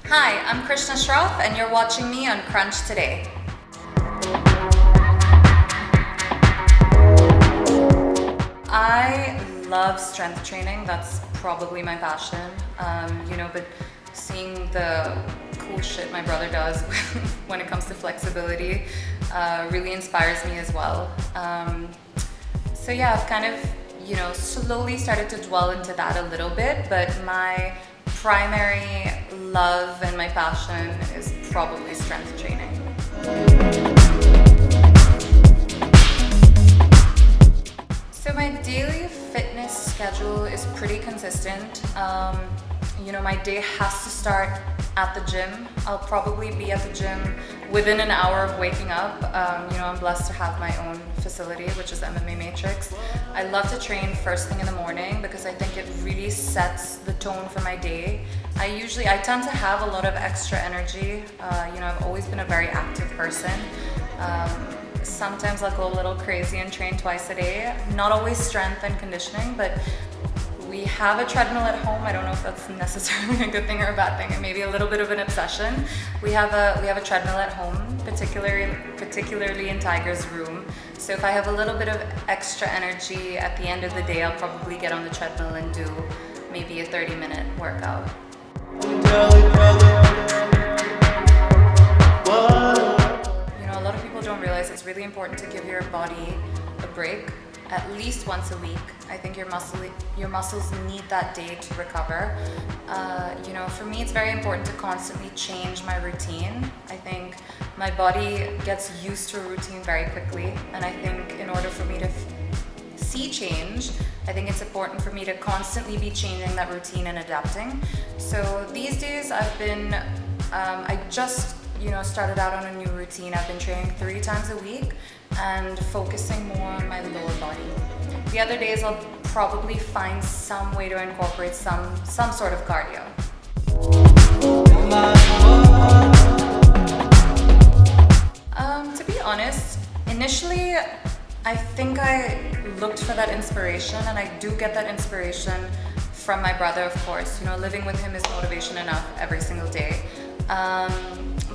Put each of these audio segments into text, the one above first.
Hi, I'm Krishna Shroff and you're watching me on Krunch today. I love strength training. That's probably my passion. But seeing the cool shit my brother does when it comes to flexibility really inspires me as well. So yeah, I've kind of, slowly started to dwell into that a little bit, but my primary love and my passion is probably strength training. So my daily fitness schedule is pretty consistent. My day has to start at the gym. I'll probably be at the gym within an hour of waking up. I'm blessed to have my own facility, which is MMA Matrix. I love to train first thing in the morning because I think it really sets the tone for my day. I tend to have a lot of extra energy. I've always been a very active person. Sometimes I'll go a little crazy and train twice a day. Not always strength and conditioning, but we have a treadmill at home. I don't know if that's necessarily a good thing or a bad thing. It may be a little bit of an obsession. We have a treadmill at home, particularly in Tiger's room. So if I have a little bit of extra energy at the end of the day, I'll probably get on the treadmill and do maybe a 30-minute workout. A lot of people don't realize it's really important to give your body a break at least once a week. I think your muscles need that day to recover. For me, it's very important to constantly change my routine. I think my body gets used to a routine very quickly, and I think in order for me to see change, I think it's important for me to constantly be changing that routine and adapting. So these days I just started out on a new routine. I've been training 3 times a week and focusing more on my lower body. The other days I'll probably find some way to incorporate some sort of cardio. To be honest, initially I think I looked for that inspiration, and I do get that inspiration from my brother, of course. Living with him is motivation enough every single day.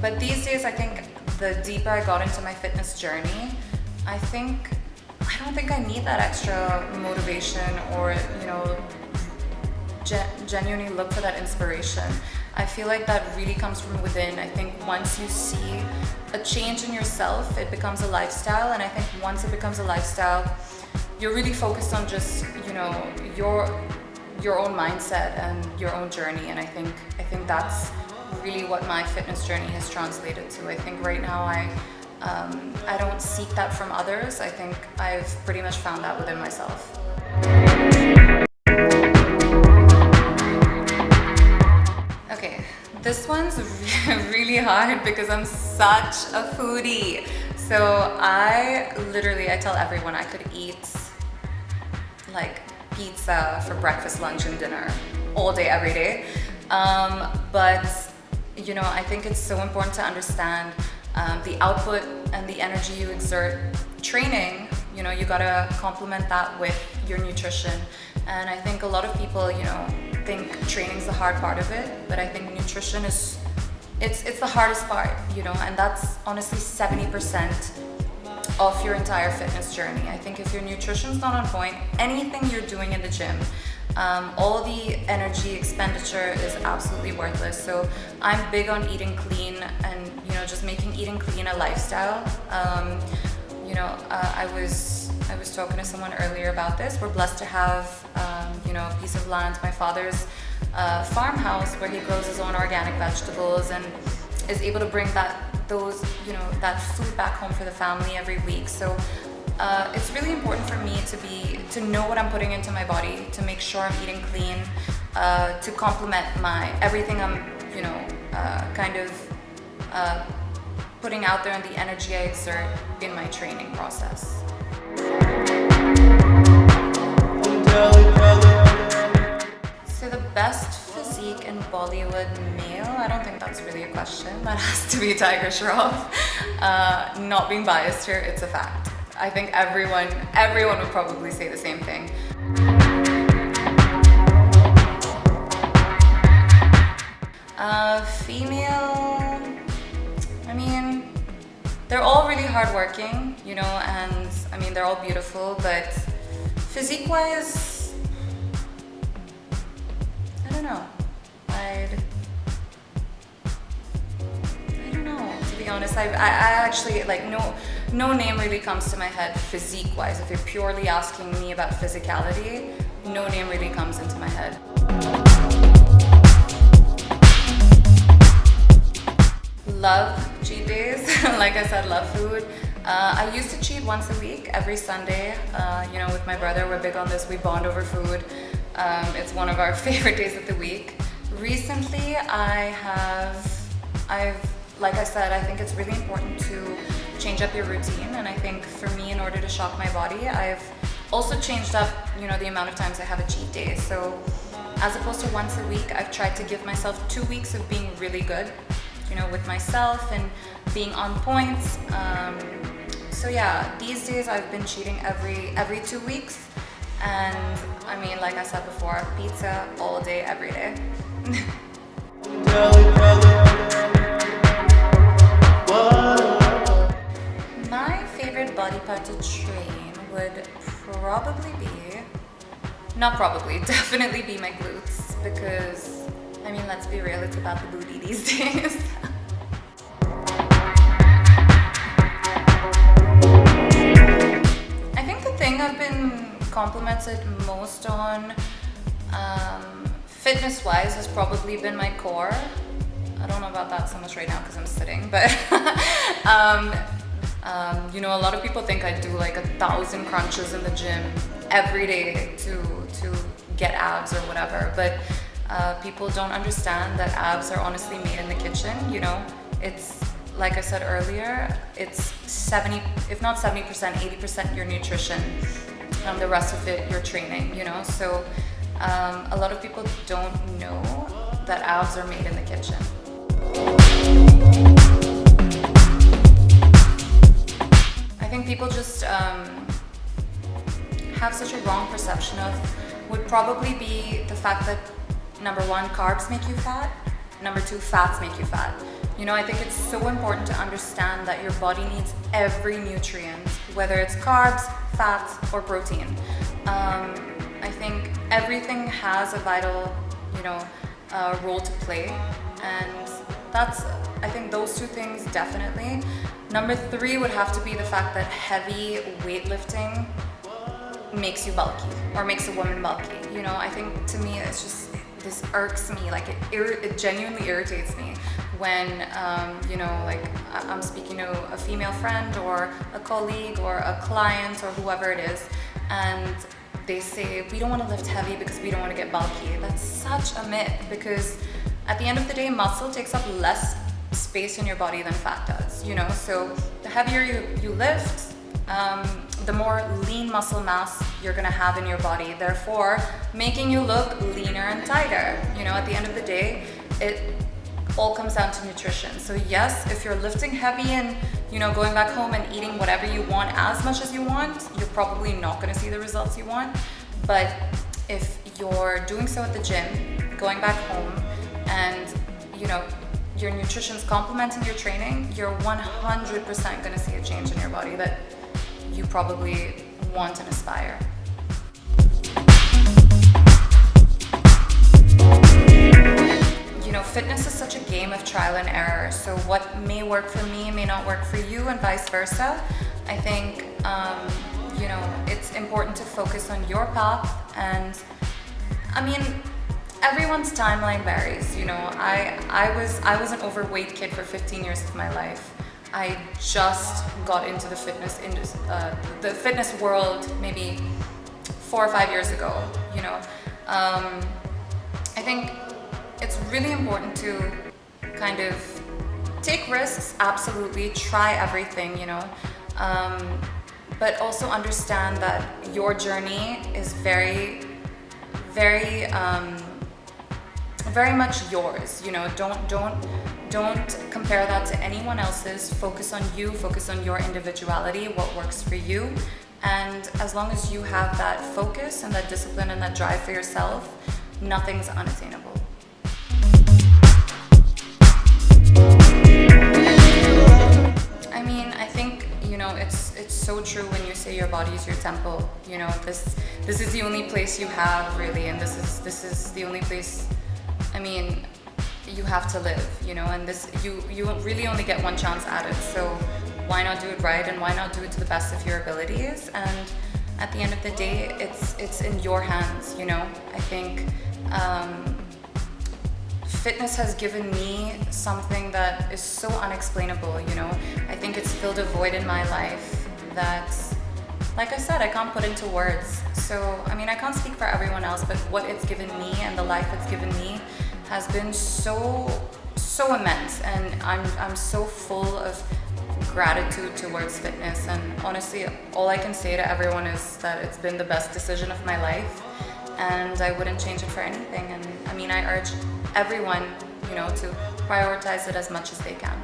But these days, I think the deeper I got into my fitness journey, I don't think I need that extra motivation or, genuinely look for that inspiration. I feel like that really comes from within. I think once you see a change in yourself, it becomes a lifestyle. And I think once it becomes a lifestyle, you're really focused on just, your own mindset and your own journey. And I think that's really what my fitness journey has translated to. I think right now I don't seek that from others. I think I've pretty much found that within myself. Okay, this one's really hard because I'm such a foodie. So I tell everyone I could eat like pizza for breakfast, lunch, and dinner all day, every day. But I think it's so important to understand the output and the energy you exert training. You gotta complement that with your nutrition. And I think a lot of people, think training's the hard part of it, but I think nutrition it's the hardest part, and that's honestly 70% of your entire fitness journey. I think if your nutrition's not on point, anything you're doing in the gym, all the energy expenditure is absolutely worthless. So I'm big on eating clean and just making eating clean a lifestyle. I was talking to someone earlier about this. We're blessed to have a piece of land, my father's farmhouse, where he grows his own organic vegetables and is able to bring that food back home for the family every week. So it's really important for me to know what I'm putting into my body, to make sure I'm eating clean, to complement everything I'm putting out there and the energy I exert in my training process. So the best physique in Bollywood male, I don't think that's really a question. That has to be Tiger Shroff. Not being biased here, it's a fact. I think everyone would probably say the same thing. Female, I mean, they're all really hardworking, you know, and I mean, they're all beautiful, but physique-wise, I don't know. I don't know, to be honest. I actually, like, no name really comes to my head physique-wise. If you're purely asking me about physicality, no name really comes into my head. Love cheat days. Like I said, love food. I used to cheat once a week, every Sunday. You know, with my brother, we're big on this. We bond over food. It's one of our favorite days of the week. Recently, like I said, I think it's really important to change up your routine. And I think for me, in order to shock my body, I've also changed up, you know, the amount of times I have a cheat day. So as opposed to once a week, I've tried to give myself 2 weeks of being really good, you know, with myself and being on point. So yeah, these days I've been cheating every 2 weeks. And I mean, like I said before, pizza all day, every day. My favorite body part to train would definitely be my glutes, because I mean, let's be real, it's about the booty these days. I think the thing I've been complimented most on, fitness-wise, has probably been my core. I don't know about that so much right now because I'm sitting, but you know, a lot of people think I do like 1,000 crunches in the gym every day to get abs or whatever, but people don't understand that abs are honestly made in the kitchen. You know, it's like I said earlier, it's 70, if not 70%, 80% your nutrition, the rest of it your training, you know. So a lot of people don't know that abs are made in the kitchen. I think people just have such a wrong perception of, would probably be the fact that number one, carbs make you fat. Number two, fats make you fat. You know, I think it's so important to understand that your body needs every nutrient, whether it's carbs, fats, or protein. I think everything has a vital, you know, role to play, and that's, I think those two things definitely. Number three would have to be the fact that heavy weightlifting makes you bulky, or makes a woman bulky. You know, I think to me it's just, this irks me, like it genuinely irritates me when, you know, like I'm speaking to a female friend or a colleague or a client or whoever it is, and they say, we don't want to lift heavy because we don't want to get bulky. That's such a myth, because at the end of the day, muscle takes up less space in your body than fat does, you know. So the heavier you lift, the more lean muscle mass you're gonna have in your body, therefore making you look leaner and tighter. You know, at the end of the day, it all comes down to nutrition. So yes, if you're lifting heavy and, you know, going back home and eating whatever you want as much as you want, you're probably not gonna see the results you want. But if you're doing so at the gym, going back home, and, you know, your nutrition's complementing your training, you're 100% gonna see a change in your body that you probably want and aspire. You know, fitness is such a game of trial and error. So what may work for me may not work for you, and vice versa. I think, you know, it's important to focus on your path. And I mean, everyone's timeline varies. You know, I was an overweight kid for 15 years of my life. I just got into the fitness world maybe 4 or 5 years ago. You know, I think it's really important to kind of take risks, absolutely, try everything, you know, but also understand that your journey is very, very, very much yours. You know, don't compare that to anyone else's. Focus on you, focus on your individuality, what works for you. And as long as you have that focus and that discipline and that drive for yourself, nothing's unattainable. so true when you say your body is your temple. You know, this is the only place you have, really, and this is the only place, I mean, you have to live, you know, and this, you really only get one chance at it, so why not do it right, and why not do it to the best of your abilities? And at the end of the day, it's in your hands, you know. I think fitness has given me something that is so unexplainable, you know. I think it's filled a void in my life that, like I said, I can't put into words. So, I mean, I can't speak for everyone else, but what it's given me and the life it's given me has been so immense, and I'm so full of gratitude towards fitness. And honestly, all I can say to everyone is that it's been the best decision of my life, and I wouldn't change it for anything. And I mean, I urge everyone, you know, to prioritize it as much as they can.